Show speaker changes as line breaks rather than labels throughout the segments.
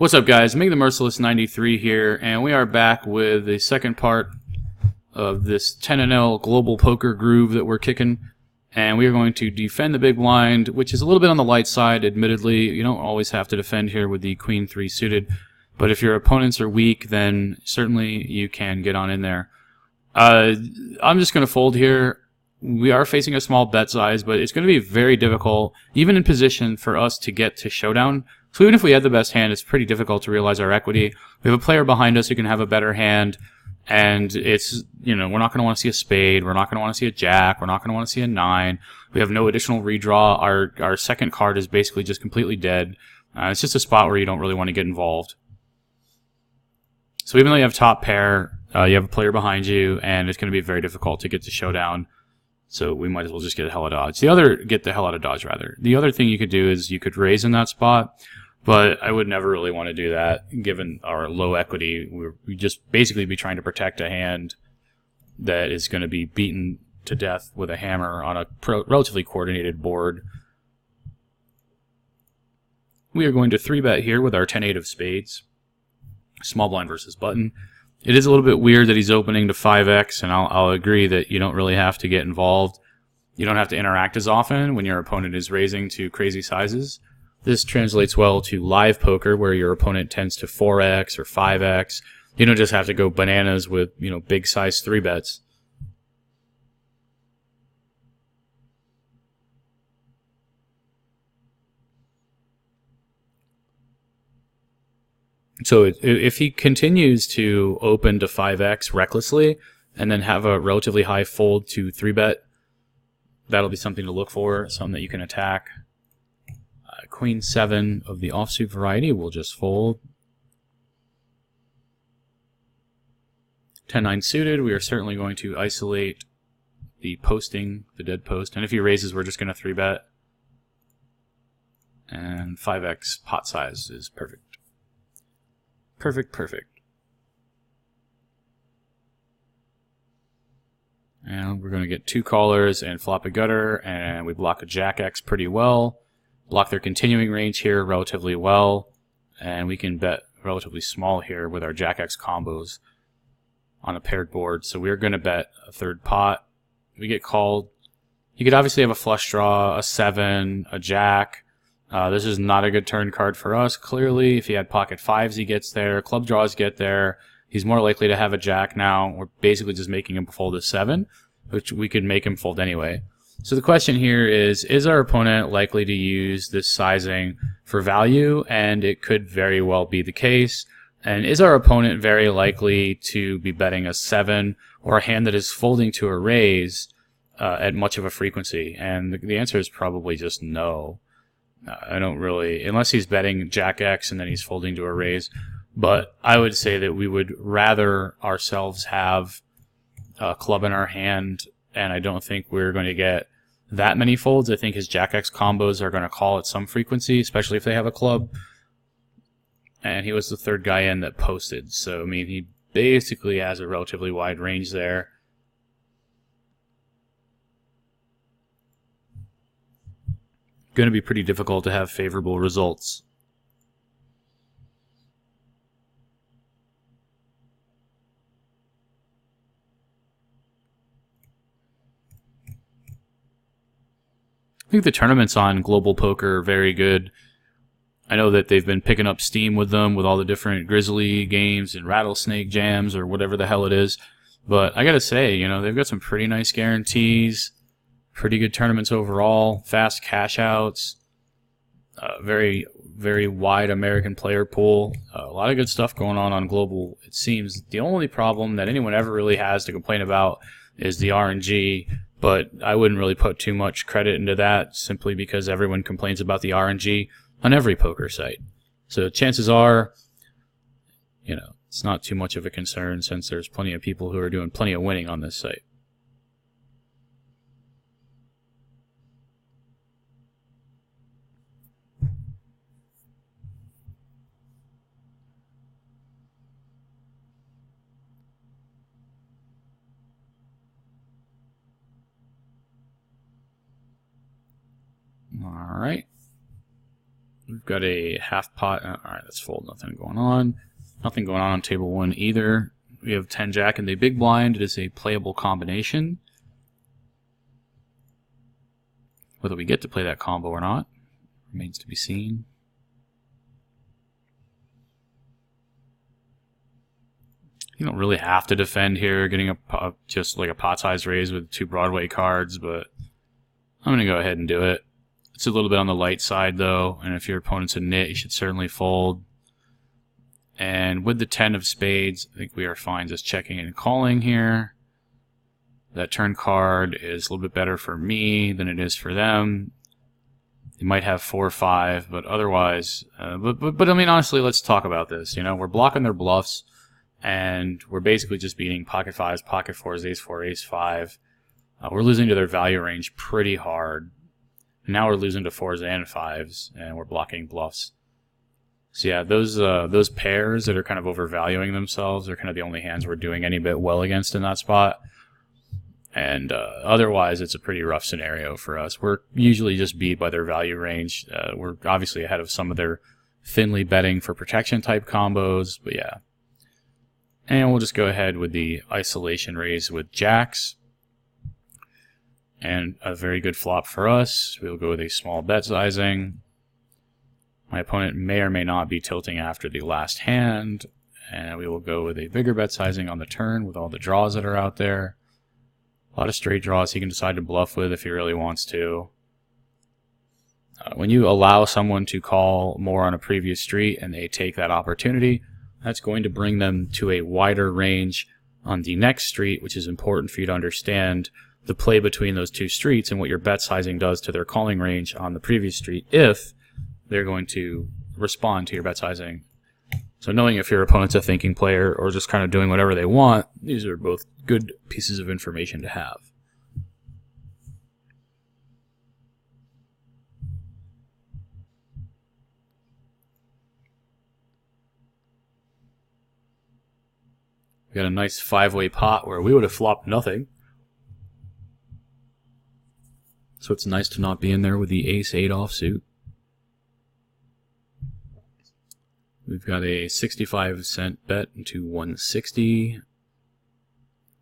What's up, guys? Ming the Merciless 93 here, and we are back with the second part of this 10-0 global poker groove that we're kicking. And we are going to defend the big blind, which is a little bit on the light side, admittedly. You don't always have to defend here with the Queen 3 suited, but if your opponents are weak, then certainly you can get on in there. I'm just going to fold here. We are facing a small bet size, but it's going to be very difficult, even in position, for us to get to showdown. So even if we had the best hand, it's pretty difficult to realize our equity. We have a player behind us who can have a better hand, and it's, we're not going to want to see a spade. We're not going to want to see a jack. We're not going to want to see a 9. We have no additional redraw. Our second card is basically just completely dead. It's just a spot where you don't really want to get involved. So even though you have top pair, you have a player behind you, and it's going to be very difficult to get to showdown. So we might as well just get the hell out of dodge. Get the hell out of dodge, rather. The other thing you could do is you could raise in that spot, but I would never really want to do that, given our low equity. We just basically be trying to protect a hand that is going to be beaten to death with a hammer on a relatively coordinated board. We are going to 3-bet here with our 10-8 of spades. Small blind versus button. It is a little bit weird that he's opening to 5x, and I'll agree that you don't really have to get involved. You don't have to interact as often when your opponent is raising to crazy sizes. This translates well to live poker, where your opponent tends to 4x or 5x. You don't just have to go bananas with, big size 3-bets. So if he continues to open to 5x recklessly and then have a relatively high fold to 3-bet, that'll be something to look for, something that you can attack. Queen 7 of the offsuit variety will just fold. 10-9 suited, we are certainly going to isolate the posting, the dead post. And if he raises, we're just going to 3-bet. And 5x pot size is perfect. Perfect. And we're going to get 2 callers and flop a gutter, and we block a jack X pretty well. Block their continuing range here relatively well, and we can bet relatively small here with our jack X combos on a paired board. So we're going to bet a third pot. We get called. You could obviously have a flush draw, a 7, a jack. This is not a good turn card for us, clearly. If he had pocket 5s, he gets there. Club draws get there. He's more likely to have a jack now. We're basically just making him fold a 7, which we could make him fold anyway. So the question here is our opponent likely to use this sizing for value? And it could very well be the case. And is our opponent very likely to be betting a 7 or a hand that is folding to a raise at much of a frequency? And the answer is probably just no. I don't really, unless he's betting jack X and then he's folding to a raise. But I would say that we would rather ourselves have a club in our hand, and I don't think we're going to get that many folds. I think his jack X combos are going to call at some frequency, especially if they have a club. And he was the third guy in that posted, so I mean, he basically has a relatively wide range there. Going to be pretty difficult to have favorable results. I think the tournaments on Global Poker are very good. I know that they've been picking up steam with them, with all the different Grizzly games and Rattlesnake Jams or whatever the hell it is. But I gotta say, they've got some pretty nice guarantees. Pretty good tournaments overall, fast cash outs, very, very wide American player pool, a lot of good stuff going on Global, it seems. The only problem that anyone ever really has to complain about is the RNG, but I wouldn't really put too much credit into that simply because everyone complains about the RNG on every poker site. So chances are, it's not too much of a concern since there's plenty of people who are doing plenty of winning on this site. All right. We've got a half pot. Alright, let's fold. Nothing going on. Nothing going on table 1 either. We have 10 jack in the big blind. It is a playable combination. Whether we get to play that combo or not remains to be seen. You don't really have to defend here, getting just like a pot-sized raise with 2 Broadway cards, but I'm going to go ahead and do it. It's a little bit on the light side, though, and if your opponent's a nit, you should certainly fold. And with the 10 of spades, I think we are fine just checking and calling here. That turn card is a little bit better for me than it is for them. They might have 4 or 5, but otherwise... But I mean, honestly, let's talk about this. You know, we're blocking their bluffs, and we're basically just beating pocket 5s, pocket 4s, ace 4, ace 5. We're losing to their value range pretty hard. Now we're losing to 4s and 5s, and we're blocking bluffs. So yeah, those pairs that are kind of overvaluing themselves are kind of the only hands we're doing any bit well against in that spot. And otherwise, it's a pretty rough scenario for us. We're usually just beat by their value range. We're obviously ahead of some of their thinly betting for protection type combos, but yeah. And we'll just go ahead with the isolation raise with jacks. And a very good flop for us. We'll go with a small bet sizing. My opponent may or may not be tilting after the last hand. And we will go with a bigger bet sizing on the turn with all the draws that are out there. A lot of straight draws he can decide to bluff with if he really wants to. When you allow someone to call more on a previous street and they take that opportunity, that's going to bring them to a wider range on the next street, which is important for you to understand the play between those 2 streets and what your bet sizing does to their calling range on the previous street if they're going to respond to your bet sizing. So knowing if your opponent's a thinking player or just kind of doing whatever they want, these are both good pieces of information to have. We got a nice 5-way pot where we would have flopped nothing. So it's nice to not be in there with the ace-8 offsuit. We've got a 65-cent bet into 160.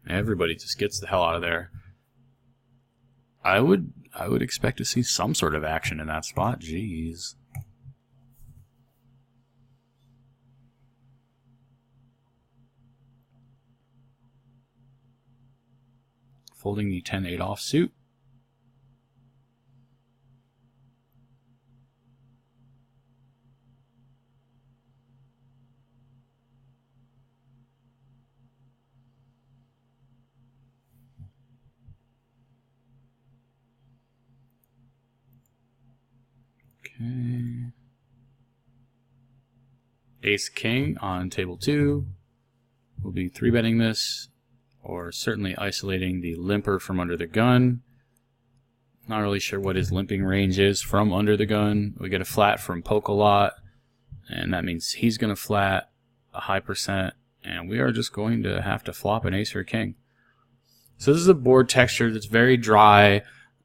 Everybody just gets the hell out of there. I would expect to see some sort of action in that spot. Jeez. Folding the 10-8 offsuit. Okay. Ace King on table 2. We'll be 3-betting this, or certainly isolating the limper from under the gun. Not really sure what his limping range is from under the gun. We get a flat from Poke-a-Lot, and that means he's going to flat a high percent, and we are just going to have to flop an ace or king. So this is a board texture that's very dry,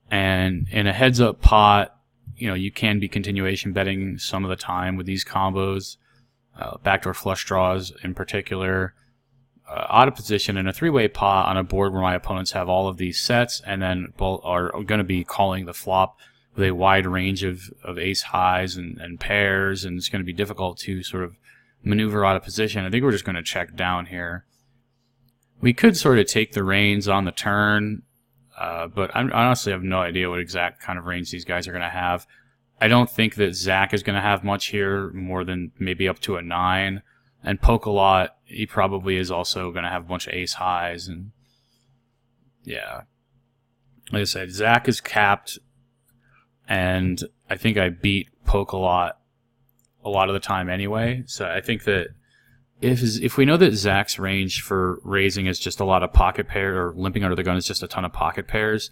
and in a heads-up pot, you know, you can be continuation betting some of the time with these combos, backdoor flush draws in particular. Out of position in a 3-way pot on a board where my opponents have all of these sets and then both are going to be calling the flop with a wide range of ace highs and pairs, and it's going to be difficult to sort of maneuver out of position. I think we're just going to check down here. We could sort of take the reins on the turn, but I honestly have no idea what exact kind of range these guys are going to have. I don't think that Zach is going to have much here, more than maybe up to a 9. And Poke-a-Lot, he probably is also going to have a bunch of ace highs. And yeah, like I said, Zach is capped, and I think I beat Poke-a-Lot a lot of the time anyway. So I think that if we know that Zach's range for raising is just a lot of pocket pairs, or limping under the gun is just a ton of pocket pairs,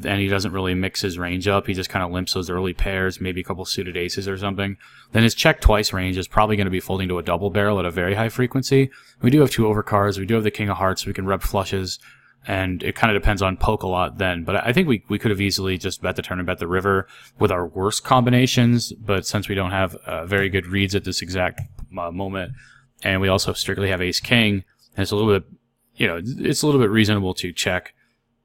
and he doesn't really mix his range up, he just kind of limps those early pairs, maybe a couple suited aces or something, then his check twice range is probably going to be folding to a double barrel at a very high frequency. We do have 2 overcards, we do have the king of hearts, so we can rep flushes. And it kind of depends on poke a lot then. But I think we could have easily just bet the turn and bet the river with our worst combinations. But since we don't have very good reads at this exact moment, and we also strictly have ace-king, and it's a little bit, it's a little bit reasonable to check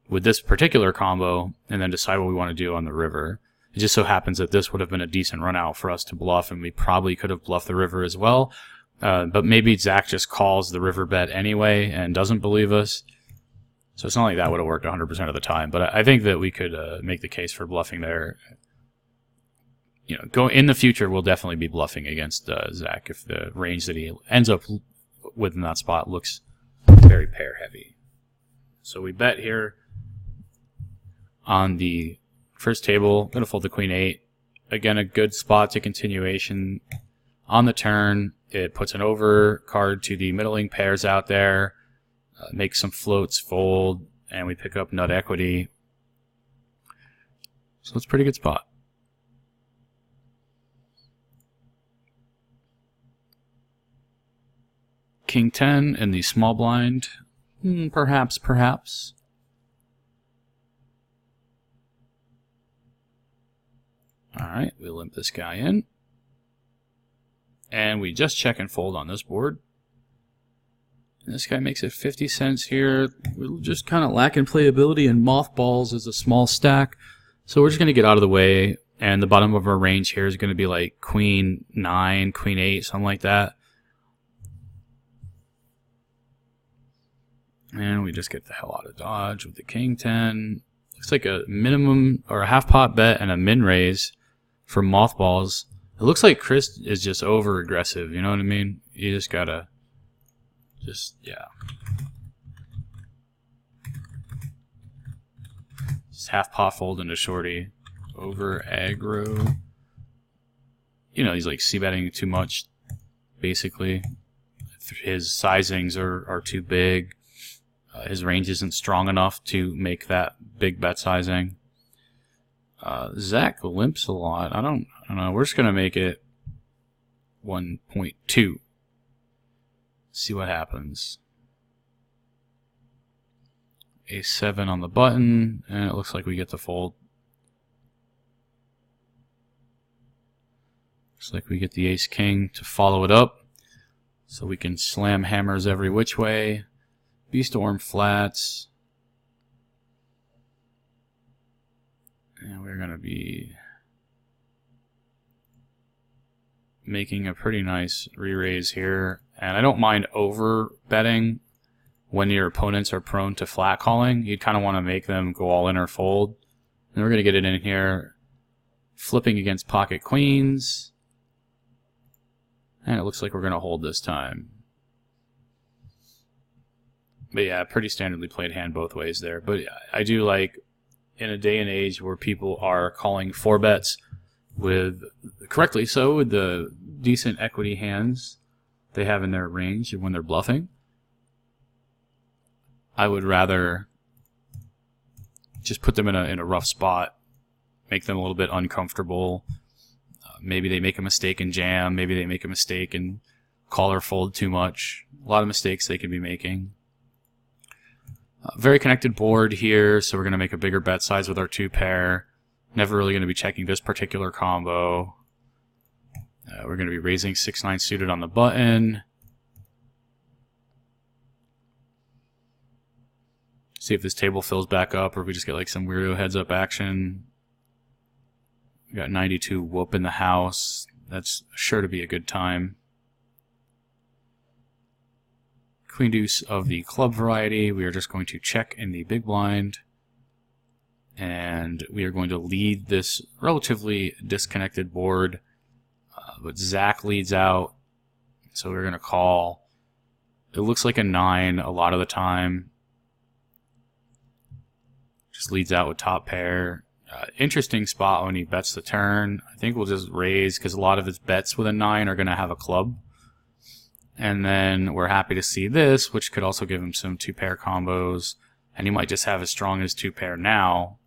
with this particular combo and then decide what we want to do on the river. It just so happens that this would have been a decent run out for us to bluff, and we probably could have bluffed the river as well. But maybe Zach just calls the river bet anyway and doesn't believe us. So it's not like that would have worked 100% of the time, but I think that we could make the case for bluffing there. Go in the future, we'll definitely be bluffing against Zach if the range that he ends up with in that spot looks very pair heavy. So we bet here on the first table. I'm going to fold the queen 8. Again, a good spot to continuation. On the turn, it puts an over card to the middling pairs out there. Make some floats fold, and we pick up nut equity. So it's a pretty good spot. King 10 in the small blind. Perhaps. Alright, we limp this guy in. And we just check and fold on this board. This guy makes it 50 cents here. We're just kind of lacking playability, and mothballs is a small stack. So we're just going to get out of the way, and the bottom of our range here is going to be like queen 9, queen 8, something like that. And we just get the hell out of dodge with the king 10. Looks like a minimum or a half pot bet and a min raise for mothballs. It looks like Chris is just over aggressive, you know what I mean? You just gotta... yeah. Just half pot fold into shorty. Over aggro. He's like c-betting too much, basically. His sizings are too big. His range isn't strong enough to make that big bet sizing. Zach limps a lot. I don't know. We're just going to make it 1.2. See what happens. A7 on the button, and it looks like we get the fold. Looks like we get the ace-king to follow it up, so we can slam hammers every which way. B-storm flats. And we're going to be making a pretty nice re-raise here. And I don't mind over betting when your opponents are prone to flat calling. You kind of want to make them go all in or fold. And we're going to get it in here, flipping against pocket queens. And it looks like we're going to hold this time. But yeah, pretty standardly played hand both ways there. But I do like, in a day and age where people are calling 4-bets with, correctly so, with the decent equity hands they have in their range when they're bluffing, I would rather just put them in a rough spot, make them a little bit uncomfortable. Maybe they make a mistake and jam. Maybe they make a mistake and call or fold too much. A lot of mistakes they could be making. Very connected board here, so we're going to make a bigger bet size with our 2-pair. Never really going to be checking this particular combo. We're going to be raising 6-9 suited on the button. See if this table fills back up, or if we just get like some weirdo heads-up action. We got 92 whoop in the house. That's sure to be a good time. Queen deuce of the club variety. We are just going to check in the big blind. And we are going to lead this relatively disconnected board. But Zach leads out. So we're going to call. It looks like a 9 a lot of the time. Just leads out with top pair. Interesting spot when he bets the turn. I think we'll just raise because a lot of his bets with a 9 are going to have a club. And then we're happy to see this, which could also give him some 2-pair combos. And he might just have as strong as 2-pair now,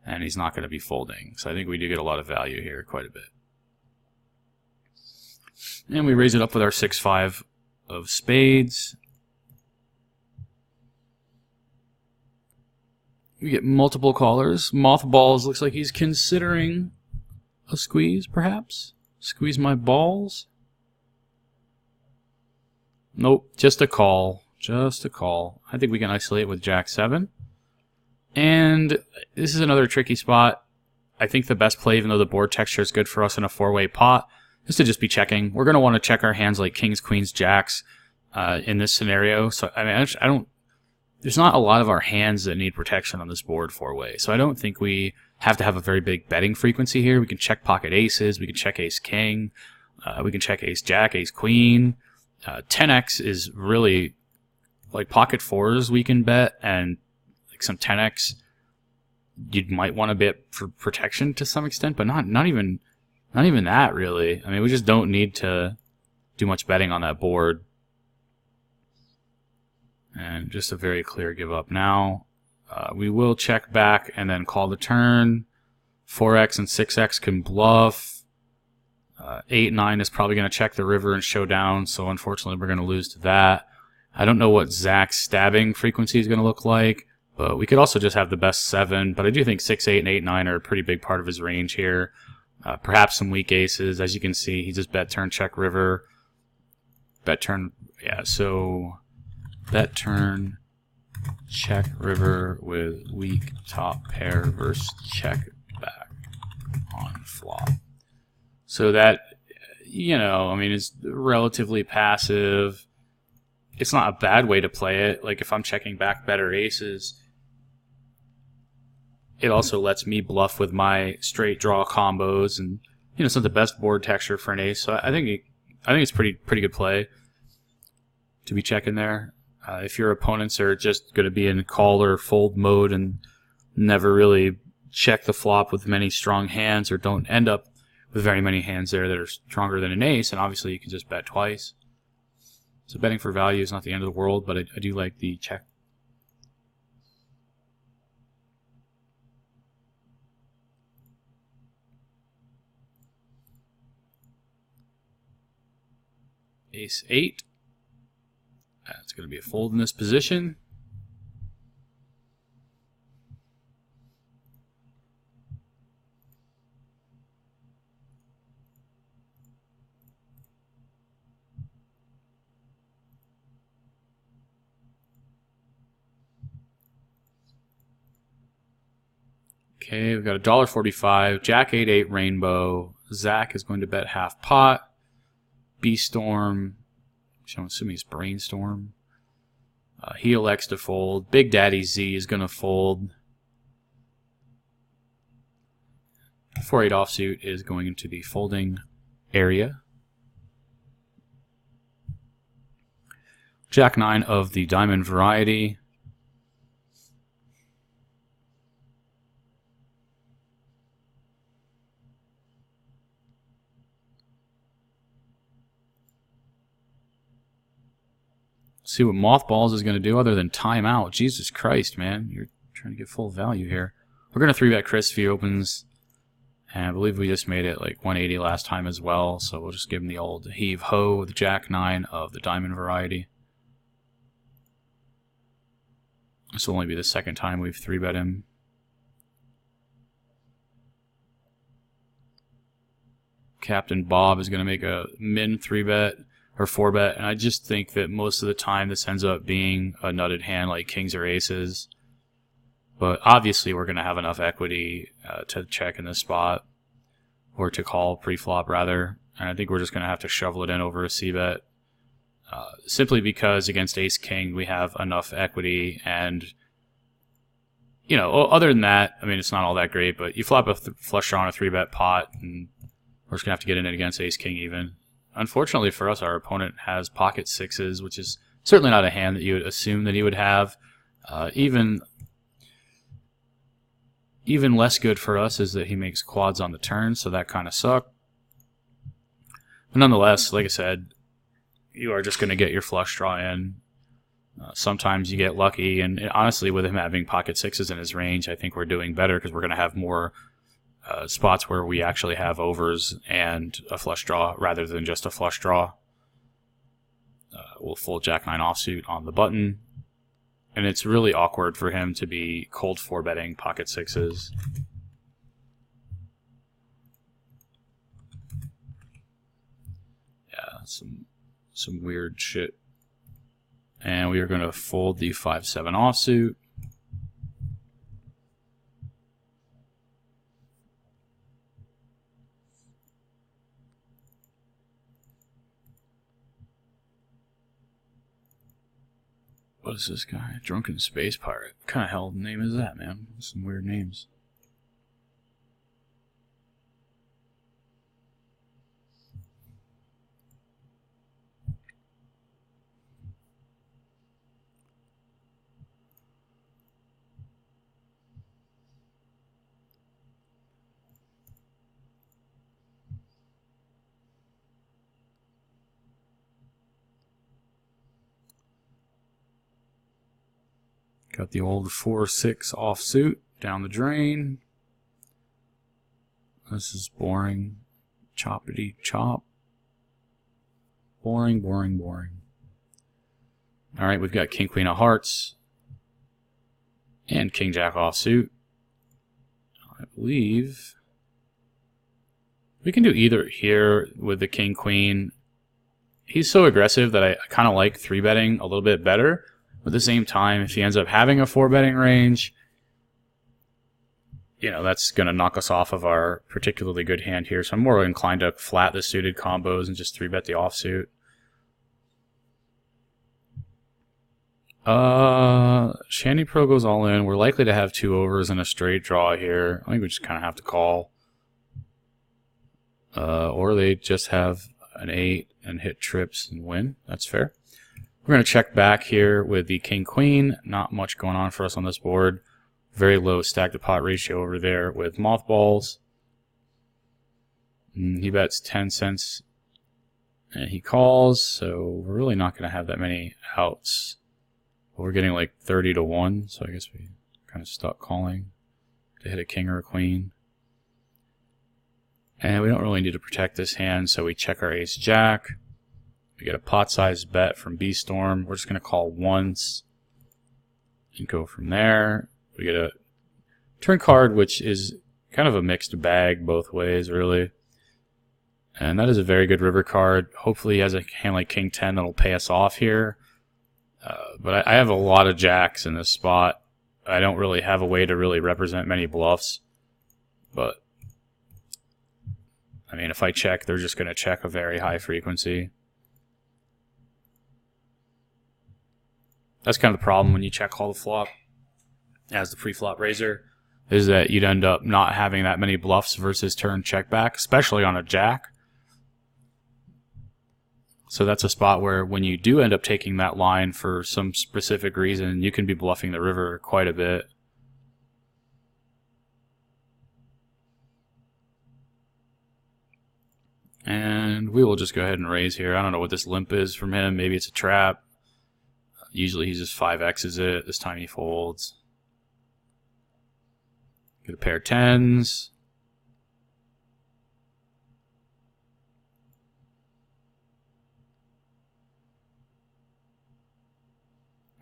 and he's not going to be folding. So I think we do get a lot of value here, quite a bit. And we raise it up with our 6-5 of spades. We get multiple callers. Mothballs looks like he's considering a squeeze, perhaps. Squeeze my balls. Nope, just a call. Just a call. I think we can isolate with Jack 7. And this is another tricky spot. I think the best play, even though the board texture is good for us in a 4-way pot, is to just be checking. We're going to want to check our hands like kings, queens, jacks in this scenario. So I mean, I don't. There's not a lot of our hands that need protection on this board 4-way. So I don't think we have to have a very big betting frequency here. We can check pocket aces. We can check ace king. We can check ace jack, ace queen. 10x is really like pocket fours we can bet, and like some 10x you might want to bet for protection to some extent, but not even that really. I mean, we just don't need to do much betting on that board. And just a very clear give up now. We will check back and then call the turn. 4x and 6x can bluff. 8-9 is probably going to check the river and show down, so unfortunately we're going to lose to that. I don't know what Zach's stabbing frequency is going to look like, but we could also just have the best 7. But I do think 6-8 and 8-9 are a pretty big part of his range here. Perhaps some weak aces. As you can see, he just bet turn, check river. Bet turn, yeah, so bet turn, check river with weak top pair versus check back on flop. So that, you know, I mean, it's relatively passive. It's not a bad way to play it. Like if I'm checking back better aces, it also lets me bluff with my straight draw combos, and you know, it's not the best board texture for an ace. So I think it's pretty good play to be checking there. If your opponents are just going to be in call or fold mode and never really check the flop with many strong hands, or don't end up with very many hands there that are stronger than an ace, and obviously you can just bet twice. So betting for value is not the end of the world, but I do like the check. Ace 8. That's going to be a fold in this position. Okay, we've got $1.45. Jack 8-8 rainbow. Zach is going to bet half pot. B storm. I'm assuming it's brainstorm. He elects to fold. Big Daddy Z is going to fold. 4-8 offsuit is going into the folding area. Jack 9 of the diamond variety. See what Mothballs is going to do other than time out. Jesus Christ, man. You're trying to get full value here. We're going to 3-bet Chris if he opens. And I believe we just made it like 180 last time as well. So we'll just give him the old heave-ho with Jack 9 of the diamond variety. This will only be the second time we've 3-bet him. Captain Bob is going to make a min 3-bet. Or 4-bet, and I just think that most of the time this ends up being a nutted hand like kings or aces. But obviously we're going to have enough equity to check in this spot, or to call pre-flop rather, and I think we're just going to have to shovel it in over a c-bet. Simply because against ace-king we have enough equity, and you know, other than that, I mean, it's not all that great, but you flop a flush draw on a 3-bet pot, and we're just going to have to get in it against ace-king even. Unfortunately for us, our opponent has pocket sixes, which is certainly not a hand that you would assume that he would have. Even less good for us is that he makes quads on the turn, so that kind of sucked. But nonetheless, like I said, you are just going to get your flush draw in. Sometimes you get lucky, and honestly, with him having pocket sixes in his range, I think we're doing better because we're going to have more spots where we actually have overs and a flush draw rather than just a flush draw. We'll fold Jack 9 offsuit on the button. And it's really awkward for him to be cold 4-betting pocket sixes. Yeah, some weird shit. And we are going to fold the 5-7 offsuit. What is this guy? Drunken Space Pirate. What kind of hell name is that, man? Some weird names. Got the old 4-6 offsuit down the drain. This is boring. Choppity chop. Boring, boring, boring. Alright, we've got King Queen of Hearts. And King Jack offsuit. I believe we can do either here with the King Queen. He's so aggressive that I kind of like 3-betting a little bit better. At the same time, if he ends up having a 4-betting range, you know, that's going to knock us off of our particularly good hand here. So I'm more inclined to flat the suited combos and just 3-bet the offsuit. Shandy Pro goes all in. We're likely to have 2 overs and a straight draw here. I think we just kind of have to call. Or they just have an 8 and hit trips and win. That's fair. We're going to check back here with the King Queen. Not much going on for us on this board. Very low stack to pot ratio over there with mothballs. He bets 10 cents and he calls, so we're really not going to have that many outs. But we're getting like 30 to 1, so I guess we kind of stuck calling to hit a king or a queen. And we don't really need to protect this hand, so we check our ace jack. We get a pot-sized bet from B-Storm. We're just going to call once and go from there. We get a turn card, which is kind of a mixed bag both ways, really. And that is a very good river card. Hopefully he has a hand like King 10 that'll pay us off here. But I have a lot of jacks in this spot. I don't really have a way to really represent many bluffs. But, I mean, if I check, they're just going to check a very high frequency. That's kind of the problem when you check call the flop as the pre-flop raiser, is that you'd end up not having that many bluffs versus turn check back, especially on a jack. So that's a spot where when you do end up taking that line for some specific reason, you can be bluffing the river quite a bit. And we will just go ahead and raise here. I don't know what this limp is from him. Maybe it's a trap. Usually he just 5x's it. This time he folds. Get a pair of 10s.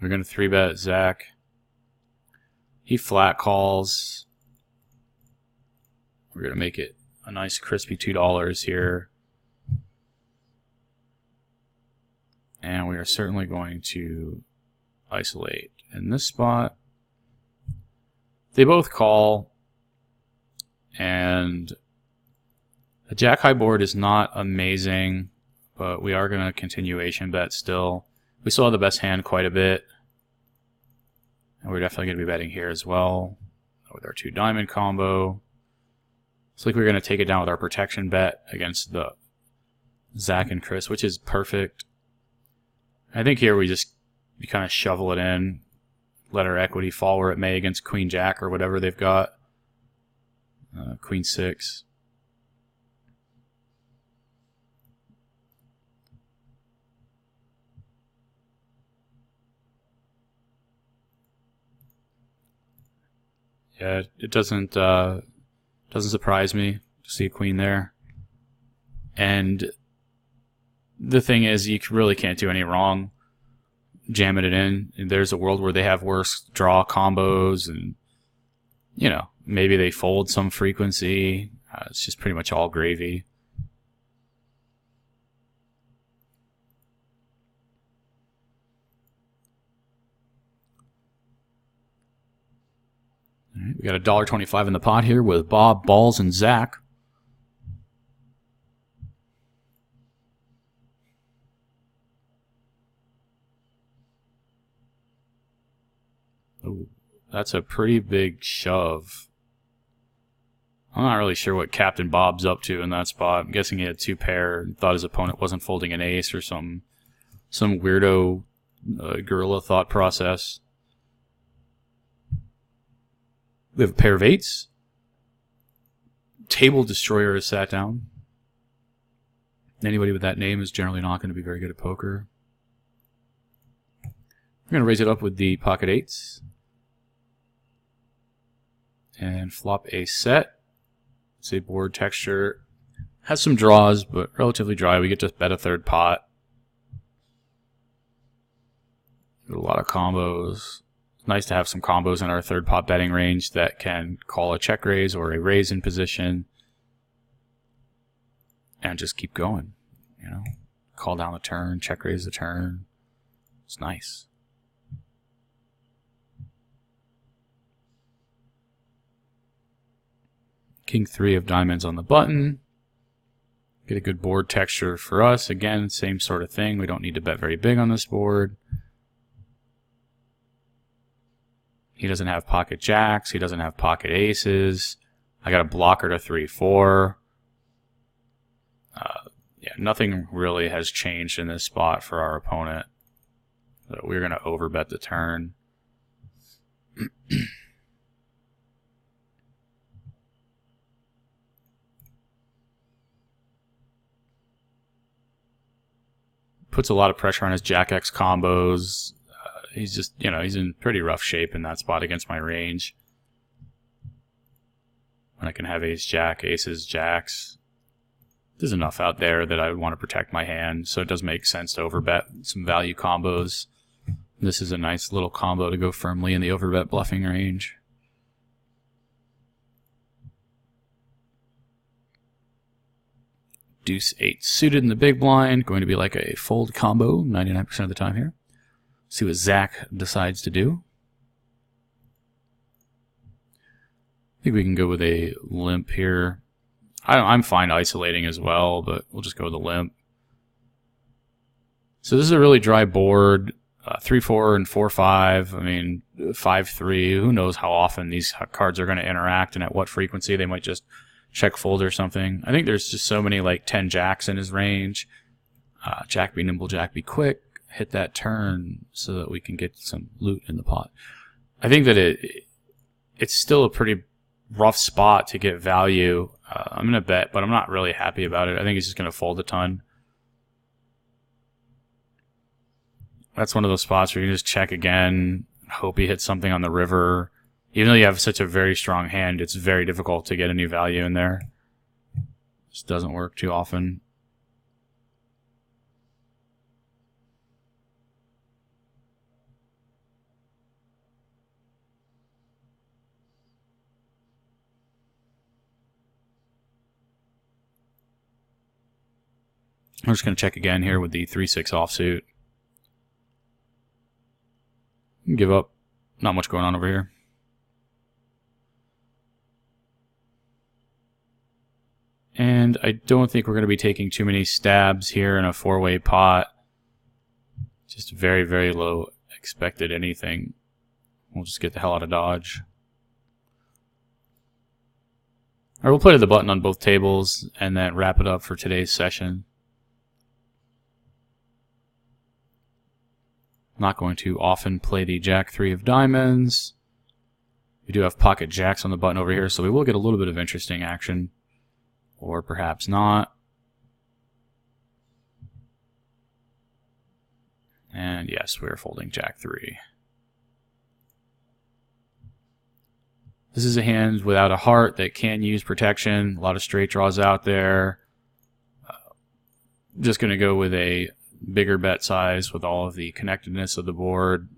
We're going to 3-bet Zach. He flat calls. We're going to make it a nice crispy $2 here. And we are certainly going to isolate in this spot. They both call, and the jack high board is not amazing, but we are going to continuation bet still. We still have the best hand quite a bit, and we're definitely going to be betting here as well with our 2 diamond combo. It's like we're going to take it down with our protection bet against the Zach and Chris, which is perfect. I think here we kind of shovel it in, let our equity fall where it may against Queen Jack or whatever they've got. Queen 6. Yeah, it doesn't surprise me to see a queen there. And the thing is, you really can't do any wrong. jamming it in. And there's a world where they have worse draw combos, and maybe they fold some frequency. It's just pretty much all gravy. All right, we got $1.25 in the pot here with Bob, Balls, and Zach. Ooh, that's a pretty big shove. I'm not really sure what Captain Bob's up to in that spot. I'm guessing he had 2 pair and thought his opponent wasn't folding an ace or some weirdo guerrilla thought process. We have a pair of 8s. Table Destroyer is sat down. Anybody with that name is generally not going to be very good at poker. We're going to raise it up with the pocket 8s. And flop a set. It's a board texture. Has some draws, but relatively dry. We get to bet a 3rd pot. A lot of combos. It's nice to have some combos in our 3rd pot betting range that can call a check raise or a raise in position. And just keep going. Call down the turn, check raise the turn. It's nice. King 3 of diamonds on the button. Get a good board texture for us. Again, same sort of thing. We don't need to bet very big on this board. He doesn't have pocket jacks. He doesn't have pocket aces. I got a blocker to 3-4. Yeah, nothing really has changed in this spot for our opponent. So we're going to overbet the turn. Puts a lot of pressure on his Jack X combos. He's just, he's in pretty rough shape in that spot against my range. When I can have ace, jack, aces, jacks. There's enough out there that I would want to protect my hand, so it does make sense to overbet some value combos. This is a nice little combo to go firmly in the overbet bluffing range. Deuce 8 suited in the big blind. Going to be like a fold combo 99% of the time here. See what Zach decides to do. I think we can go with a limp here. I'm fine isolating as well, but we'll just go with a limp. So this is a really dry board. 3-4 and 4-5. I mean, 5-3. Who knows how often these cards are going to interact and at what frequency. They might just check fold or something. I think there's just so many like 10 jacks in his range. Jack be nimble, jack be quick. Hit that turn so that we can get some loot in the pot. I think that it's still a pretty rough spot to get value. I'm going to bet, but I'm not really happy about it. I think he's just going to fold a ton. That's one of those spots where you just check again, hope he hits something on the river. Even though you have such a very strong hand, it's very difficult to get any value in there. Just doesn't work too often. I'm just going to check again here with the 3-6 offsuit. Give up. Not much going on over here. And I don't think we're going to be taking too many stabs here in a 4-way pot. Just very, very low expected anything. We'll just get the hell out of Dodge. All right, we'll play to the button on both tables and then wrap it up for today's session. I'm not going to often play the Jack 3 of diamonds. We do have pocket jacks on the button over here, so we will get a little bit of interesting action. Or perhaps not. And yes, we're folding Jack 3. This is a hand without a heart that can use protection. A lot of straight draws out there. Just going to go with a bigger bet size with all of the connectedness of the board.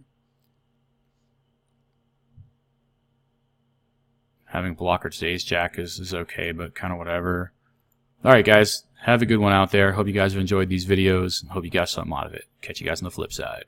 Having blockers to ace jack is okay, but kind of whatever. Alright guys, have a good one out there. Hope you guys have enjoyed these videos. Hope you got something out of it. Catch you guys on the flip side.